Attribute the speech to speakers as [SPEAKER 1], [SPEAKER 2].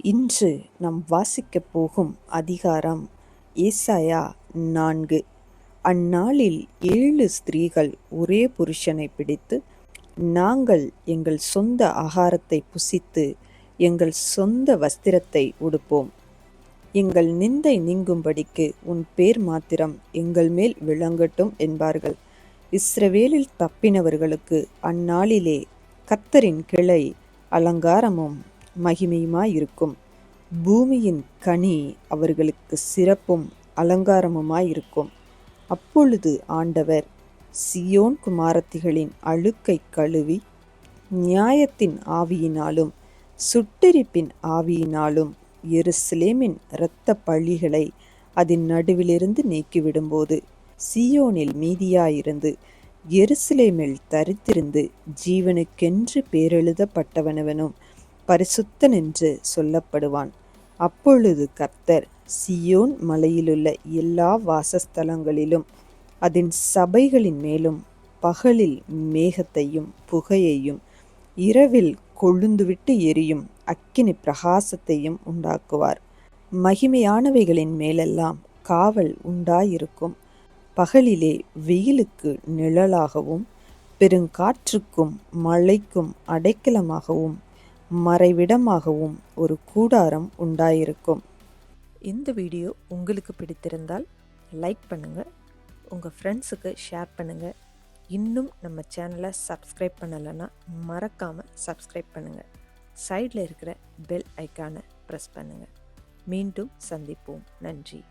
[SPEAKER 1] இன்று நாம் வாசிக்கப் போகும் அதிகாரம் ஏசாயா 4. அந்நாளில் 7 ஸ்திரீகள் ஒரே புருஷனை பிடித்து, நாங்கள் எங்கள் சொந்த ஆகாரத்தை புசித்து எங்கள் சொந்த வஸ்திரத்தை உடுப்போம். எங்கள் நிந்தை நீங்கும்படிக்கு உன் பேர் மாத்திரம் எங்கள் மேல் விளங்கட்டும் என்பார்கள். இஸ்ரவேலில் தப்பினவர்களுக்கு அந்நாளிலே கர்த்தரின் கிளை அலங்காரமும் மகிமையுமாயிருக்கும். பூமியின் கனி அவர்களுக்கு சிறப்பும் அலங்காரமுமாயிருக்கும். அப்பொழுது ஆண்டவர் சீயோன் குமாரத்திகளின் அழுக்கை கழுவி, நியாயத்தின் ஆவியினாலும் சுட்டெரிப்பின் ஆவியினாலும் எருசலேமின் இரத்த பழிகளை அதன் நடுவிலிருந்து நீக்கிவிடும்போது, சீயோனில் மீதியாயிருந்து எருசலேமில் தரித்திருந்து ஜீவனுக்கென்று பேரெழுதப்பட்டவனவனும் பரிசுத்தனென்று சொல்லப்படுவான். அப்பொழுது கர்த்தர் சீயோன் மலையிலுள்ள எல்லா வாசஸ்தலங்களிலும் அதன் சபைகளின் மேலும் பகலில் மேகத்தையும் புகையையும் இரவில் கொழுந்துவிட்டு எரியும் அக்கினி பிரகாசத்தையும் உண்டாக்குவார். மகிமையானவைகளின் மேலெல்லாம் காவல் உண்டாயிருக்கும். பகலிலே வெயிலுக்கு நிழலாகவும் பெருங்காற்றுக்கும் மழைக்கும் அடைக்கலமாகவும் மறைவிடமாகவும் ஒரு கூடாரம் உண்டாயிருக்கும். இந்த வீடியோ உங்களுக்கு பிடித்திருந்தால் லைக் பண்ணுங்கள், உங்கள் ஃப்ரெண்ட்ஸுக்கு ஷேர் பண்ணுங்கள். இன்னும் நம்ம சேனலை சப்ஸ்கிரைப் பண்ணலைன்னா மறக்காமல் சப்ஸ்கிரைப் பண்ணுங்கள். சைடில் இருக்கிற பெல் ஐக்கானை ப்ரெஸ் பண்ணுங்கள். மீண்டும் சந்திப்போம். நன்றி.